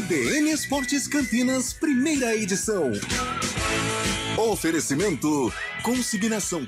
CBN Esportes Campinas, primeira edição. Oferecimento, consignação.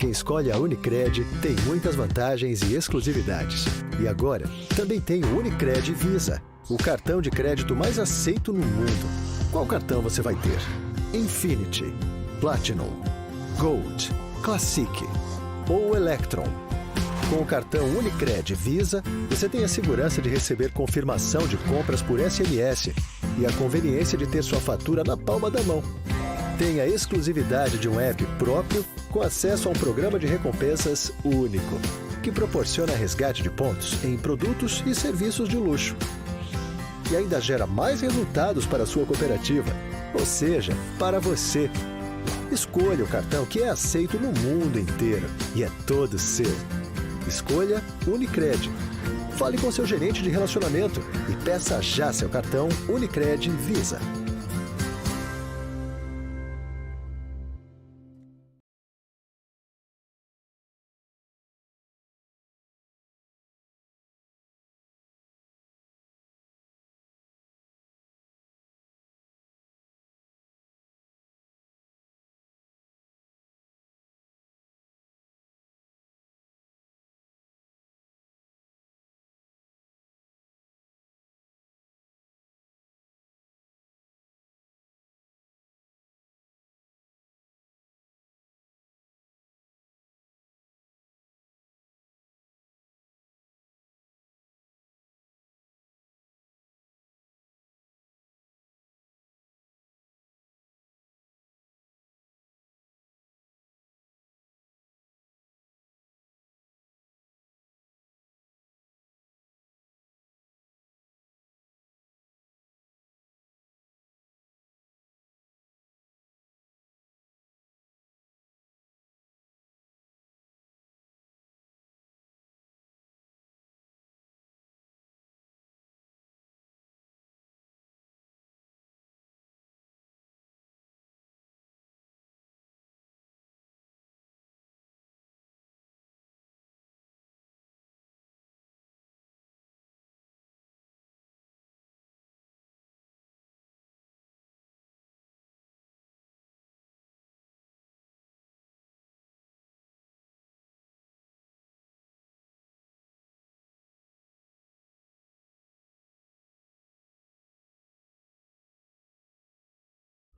Quem escolhe a Unicred tem muitas vantagens e exclusividades. E agora, também tem o Unicred Visa, o cartão de crédito mais aceito no mundo. Qual cartão você vai ter? Infinity, Platinum, Gold, Classic ou Electron? Com o cartão Unicred Visa, você tem a segurança de receber confirmação de compras por SMS e a conveniência de ter sua fatura na palma da mão. Tem a exclusividade de um app próprio com acesso a um programa de recompensas único, que proporciona resgate de pontos em produtos e serviços de luxo. E ainda gera mais resultados para a sua cooperativa, ou seja, para você. Escolha o cartão que é aceito no mundo inteiro e é todo seu. Escolha Unicred. Fale com seu gerente de relacionamento e peça já seu cartão Unicred Visa.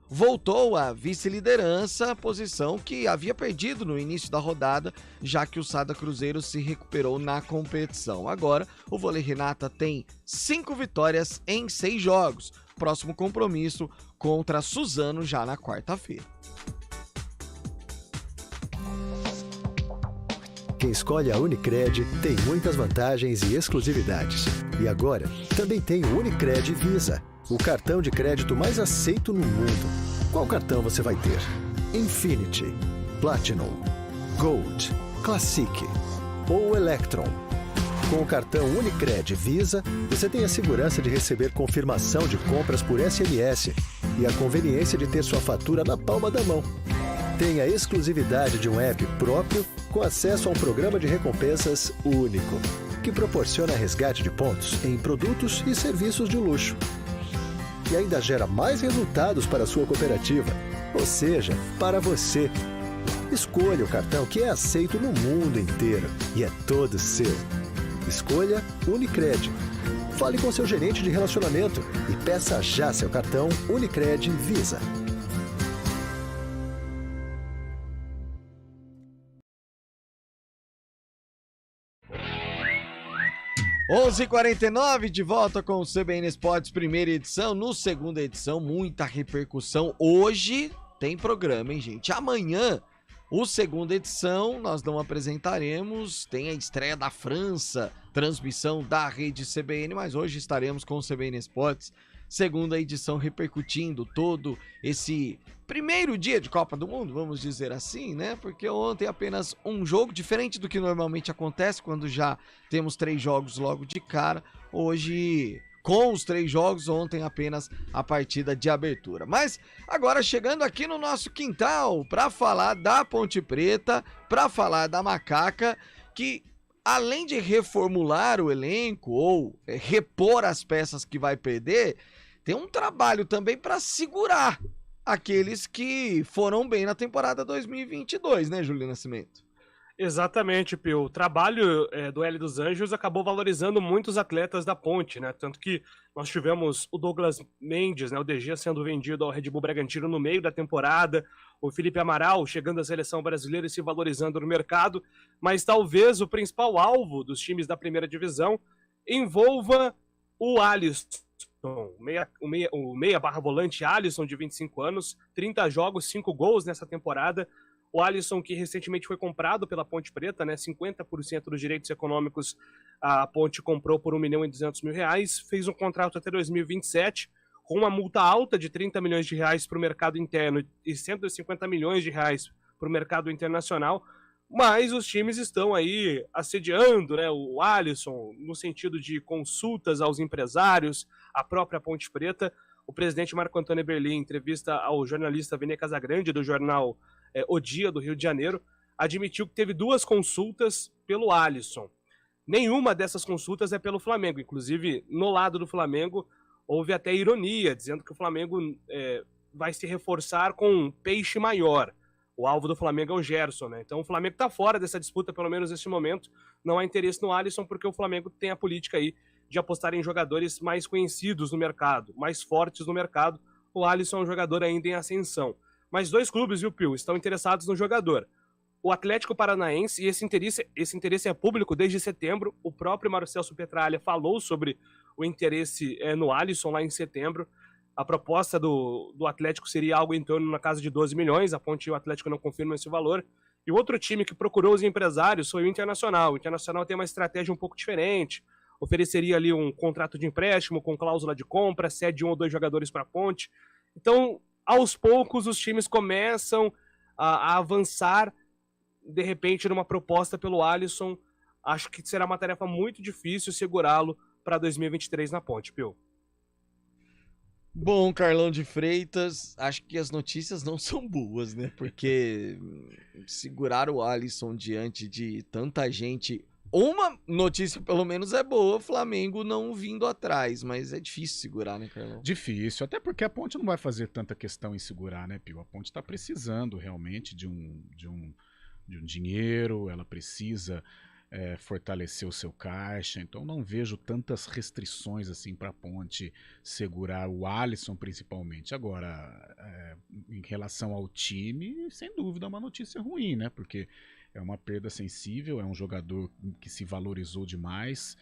Voltou à vice-liderança, posição que havia perdido no início da rodada, já que o Sada Cruzeiro se recuperou na competição. Agora, o Vôlei Renata tem 5 vitórias em 6 jogos. Próximo compromisso contra Suzano já na quarta-feira. Quem escolhe a Unicred tem muitas vantagens e exclusividades. E agora, também tem o Unicred Visa, o cartão de crédito mais aceito no mundo. Qual cartão você vai ter? Infinity, Platinum, Gold, Classic ou Electron? Com o cartão Unicred Visa, você tem a segurança de receber confirmação de compras por SMS e a conveniência de ter sua fatura na palma da mão. Tem a exclusividade de um app próprio com acesso a um programa de recompensas único, que proporciona resgate de pontos em produtos e serviços de luxo. E ainda gera mais resultados para a sua cooperativa, ou seja, para você. Escolha o cartão que é aceito no mundo inteiro e é todo seu. Escolha Unicred. Fale com seu gerente de relacionamento e peça já seu cartão Unicred Visa. Onze 11h49, de volta com o CBN Esportes, primeira edição. No segunda edição, muita repercussão. Hoje tem programa, hein, gente? Amanhã, o segunda edição, nós não apresentaremos. Tem a estreia da França, transmissão da rede CBN, mas hoje estaremos com o CBN Esportes, segunda edição, repercutindo todo esse primeiro dia de Copa do Mundo, vamos dizer assim, né? Porque ontem apenas um jogo, diferente do que normalmente acontece quando já temos 3 jogos logo de cara. Hoje, com os 3 jogos, ontem apenas a partida de abertura. Mas agora chegando aqui no nosso quintal para falar da Ponte Preta, para falar da Macaca, que além de reformular o elenco ou repor as peças que vai perder, tem um trabalho também para segurar aqueles que foram bem na temporada 2022, né, Júlio Nascimento? Exatamente, Pio. O trabalho do Hélio dos Anjos acabou valorizando muitos atletas da Ponte, né? Tanto que nós tivemos o Douglas Mendes, né, o DG, sendo vendido ao Red Bull Bragantino no meio da temporada, o Felipe Amaral chegando à seleção brasileira e se valorizando no mercado, mas talvez o principal alvo dos times da primeira divisão envolva o Alisson, o meia/volante Alisson, de 25 anos, 30 jogos, 5 gols nessa temporada. O Alisson, que recentemente foi comprado pela Ponte Preta, né, 50% dos direitos econômicos a Ponte comprou por R$1.200.000, fez um contrato até 2027, com uma multa alta de R$30 milhões para o mercado interno e R$150 milhões para o mercado internacional, mas os times estão aí assediando, né, o Alisson, no sentido de consultas aos empresários, à própria Ponte Preta. O presidente Marco Antônio Eberlin, em entrevista ao jornalista Vene Casagrande, do jornal O Dia, do Rio de Janeiro, admitiu que teve 2 consultas pelo Alisson. Nenhuma dessas consultas é pelo Flamengo. Inclusive, no lado do Flamengo, houve até ironia, dizendo que o Flamengo vai se reforçar com um peixe maior. O alvo do Flamengo é o Gerson, né? Então o Flamengo está fora dessa disputa, pelo menos neste momento. Não há interesse no Alisson, porque o Flamengo tem a política aí de apostar em jogadores mais conhecidos no mercado, mais fortes no mercado. O Alisson é um jogador ainda em ascensão. Mas 2 clubes, viu, Pio, estão interessados no jogador. O Atlético Paranaense, e esse interesse é público desde setembro. O próprio Marcelo Petralha falou sobre o interesse no Alisson lá em setembro. A proposta do Atlético seria algo em torno na casa de 12 milhões, a Ponte e o Atlético não confirmam esse valor. E o outro time que procurou os empresários foi o Internacional. O Internacional tem uma estratégia um pouco diferente, ofereceria ali um contrato de empréstimo com cláusula de compra, cede 1 ou 2 jogadores para a Ponte. Então, aos poucos, os times começam a avançar, de repente, numa proposta pelo Alisson. Acho que será uma tarefa muito difícil segurá-lo para 2023 na Ponte, Pio. Bom, Carlão de Freitas, acho que as notícias não são boas, né? Porque segurar o Alisson diante de tanta gente... Uma notícia, pelo menos, é boa, Flamengo não vindo atrás, mas é difícil segurar, né, Carlão? Difícil, até porque a Ponte não vai fazer tanta questão em segurar, né, Pio? A Ponte está precisando realmente de um dinheiro, ela precisa fortalecer o seu caixa, então não vejo tantas restrições assim para a Ponte segurar o Alisson principalmente. Agora, em relação ao time, sem dúvida é uma notícia ruim, né? Porque é uma perda sensível, é um jogador que se valorizou demais.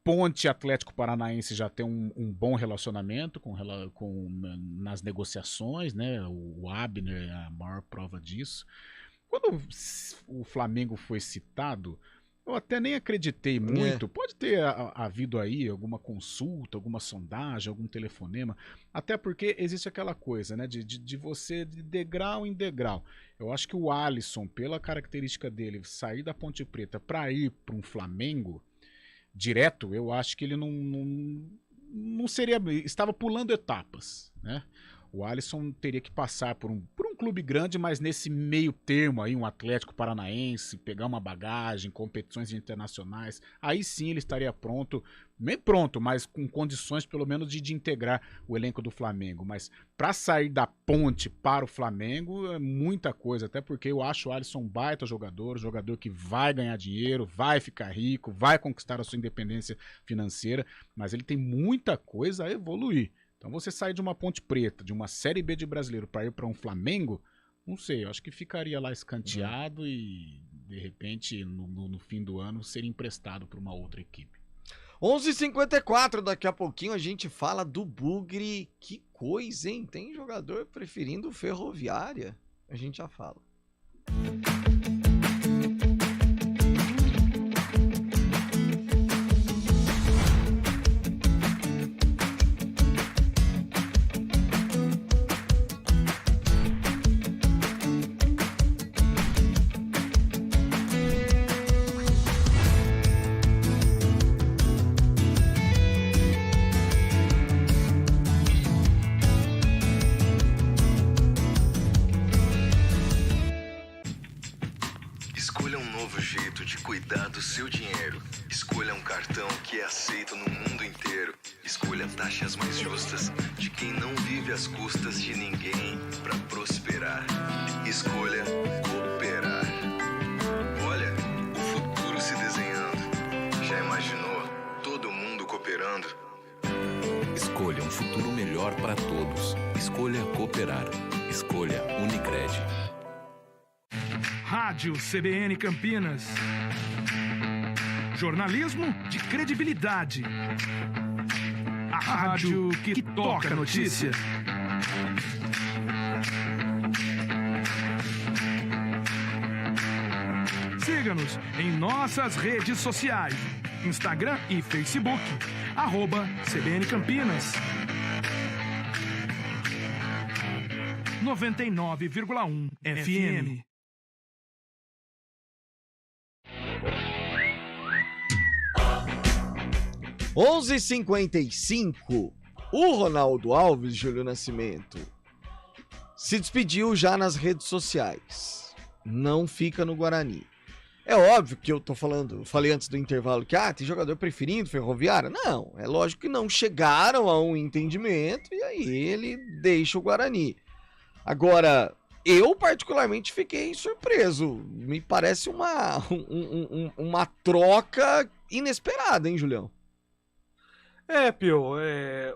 Ponte e Atlético Paranaense já tem um bom relacionamento nas negociações, né? O Abner é a maior prova disso. Quando o Flamengo foi citado, eu até nem acreditei muito. Pode ter havido aí alguma consulta, alguma sondagem, algum telefonema. Até porque existe aquela coisa, né? De você de degrau em degrau. Eu acho que o Alisson, pela característica dele, sair da Ponte Preta para ir para um Flamengo direto, eu acho que ele não seria... Estava pulando etapas, né? O Alisson teria que passar por um clube grande, mas nesse meio termo aí, um Atlético Paranaense, pegar uma bagagem, competições internacionais, aí sim ele estaria pronto, nem pronto, mas com condições pelo menos de integrar o elenco do Flamengo. Mas para sair da Ponte para o Flamengo é muita coisa, até porque eu acho o Alisson um baita jogador que vai ganhar dinheiro, vai ficar rico, vai conquistar a sua independência financeira, mas ele tem muita coisa a evoluir. Então você sair de uma Ponte Preta, de uma Série B de Brasileiro para ir para um Flamengo, não sei, eu acho que ficaria lá escanteado e de repente no fim do ano seria emprestado para uma outra equipe. 11h54, daqui a pouquinho a gente fala do Bugre. Que coisa, hein? Tem jogador preferindo Ferroviária? A gente já fala. Cuidar do seu dinheiro. Escolha um cartão que é aceito no mundo inteiro. Escolha taxas mais justas de quem não vive às custas de ninguém para prosperar. Escolha cooperar. Olha, Escolha um futuro melhor para todos. Escolha cooperar. Escolha Unicred. Rádio CBN Campinas. Jornalismo de credibilidade. A rádio que toca a notícia. Siga-nos em nossas redes sociais. Instagram e Facebook. @CBN Campinas. 99,1 FM. Onze h 55. O Ronaldo Alves, Júlio Nascimento, se despediu já nas redes sociais. Não fica no Guarani. É óbvio que eu falei antes do intervalo que tem jogador preferindo Ferroviária. Não, é lógico que não chegaram a um entendimento e aí ele deixa o Guarani. Agora, eu particularmente fiquei surpreso. Me parece uma troca inesperada, hein, Julião? Pio,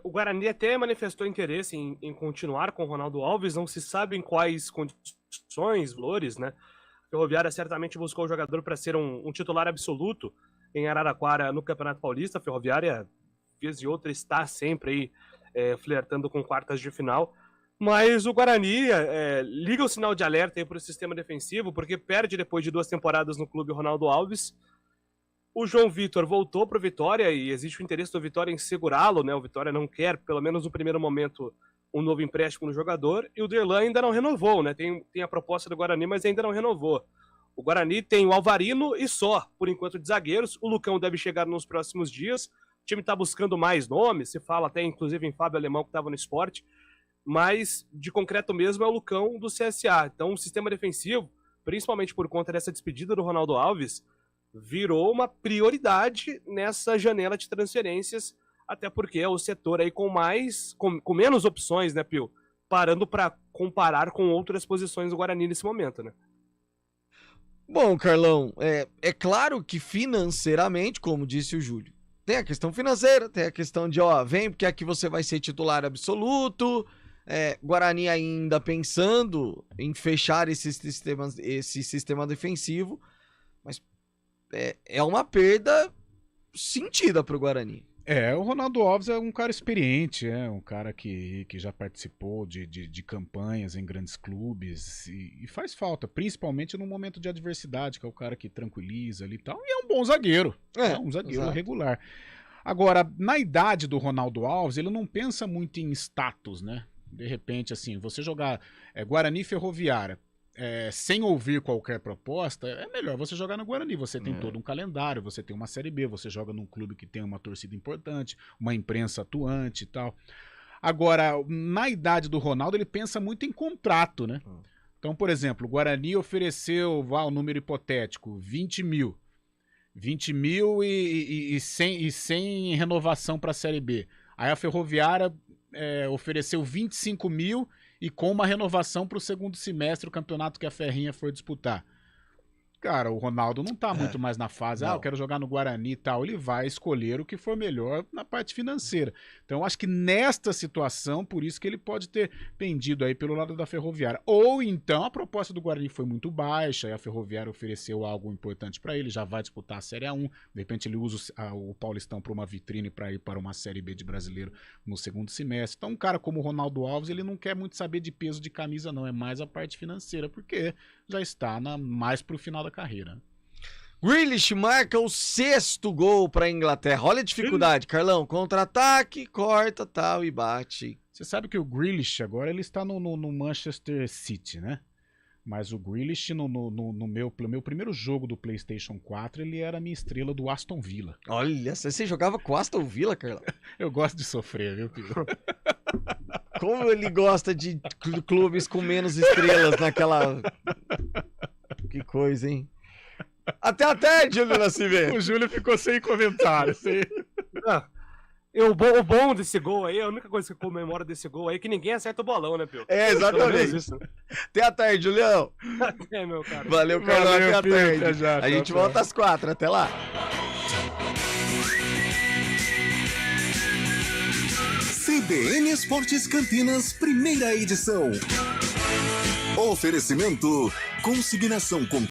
o Guarani até manifestou interesse em continuar com o Ronaldo Alves, não se sabe em quais condições, valores, né? A Ferroviária certamente buscou o jogador para ser um titular absoluto em Araraquara no Campeonato Paulista. A Ferroviária, vez e outra, está sempre aí flertando com quartas de final. Mas o Guarani liga o sinal de alerta para o sistema defensivo, porque perde depois de 2 temporadas no clube Ronaldo Alves. O João Vitor voltou para o Vitória e existe o interesse do Vitória em segurá-lo, né? O Vitória não quer, pelo menos no primeiro momento, um novo empréstimo no jogador. E o Derlan ainda não renovou, né? Tem a proposta do Guarani, mas ainda não renovou. O Guarani tem o Alvarino e só, por enquanto, de zagueiros. O Lucão deve chegar nos próximos dias. O time está buscando mais nomes, se fala até inclusive em Fábio Alemão, que estava no Sport. Mas de concreto mesmo é o Lucão do CSA. Então o sistema defensivo, principalmente por conta dessa despedida do Ronaldo Alves, virou uma prioridade nessa janela de transferências, até porque é o setor aí com menos opções, né, Pio? Parando para comparar com outras posições do Guarani nesse momento, né? Bom, Carlão, é claro que financeiramente, como disse o Júlio, tem a questão financeira, tem a questão de, vem porque aqui você vai ser titular absoluto. Guarani ainda pensando em fechar esse sistema defensivo, mas é uma perda sentida para o Guarani. O Ronaldo Alves é um cara experiente, um cara que já participou de campanhas em grandes clubes e faz falta, principalmente no momento de adversidade, que é o cara que tranquiliza ali e tal, e é um bom zagueiro, um zagueiro exato. regular. Agora, na idade do Ronaldo Alves, ele não pensa muito em status, né? De repente, assim, você jogar Guarani Ferroviária, sem ouvir qualquer proposta, é melhor você jogar no Guarani. Você tem todo um calendário, você tem uma Série B, você joga num clube que tem uma torcida importante, uma imprensa atuante e tal. Agora, na idade do Ronaldo, ele pensa muito em contrato, né? Então, por exemplo, o Guarani ofereceu, o número hipotético, 20 mil. 20 mil e sem renovação para a Série B. Aí a Ferroviária ofereceu 25 mil e com uma renovação para o segundo semestre, o campeonato que a Ferrinha for disputar. Cara, o Ronaldo não tá muito mais na fase, eu quero jogar no Guarani e tal. Ele vai escolher o que for melhor na parte financeira. Então, eu acho que nesta situação, por isso que ele pode ter pendido aí pelo lado da Ferroviária. Ou então, a proposta do Guarani foi muito baixa e a Ferroviária ofereceu algo importante para ele, já vai disputar a Série A1. De repente, ele usa o Paulistão para uma vitrine para ir para uma Série B de brasileiro no segundo semestre. Então, um cara como o Ronaldo Alves, ele não quer muito saber de peso de camisa, não. É mais a parte financeira, porque já está mais pro final da carreira. Grealish marca o 6º gol para a Inglaterra. Olha a dificuldade, Carlão. Contra-ataque, corta, tal e bate. Você sabe que o Grealish agora ele está no Manchester City, né? Mas o Grealish no meu primeiro jogo do PlayStation 4, ele era a minha estrela do Aston Villa. Olha, você jogava com o Aston Villa, Carlão? Eu gosto de sofrer, viu, Pio? Como ele gosta de clubes com menos estrelas naquela... Que coisa, hein? Até, Júlio Nascimento. O Júlio ficou sem comentário. O bom desse gol aí, a única coisa que eu comemoro desse gol aí é que ninguém acerta o bolão, né, Pio? Exatamente. Isso. Até a tarde, Julião. Até, meu cara. Valeu, Carlão. Até a tarde. Até já, a gente volta às 4. Até lá. CBN Esportes Campinas, primeira edição. Oferecimento: consignação com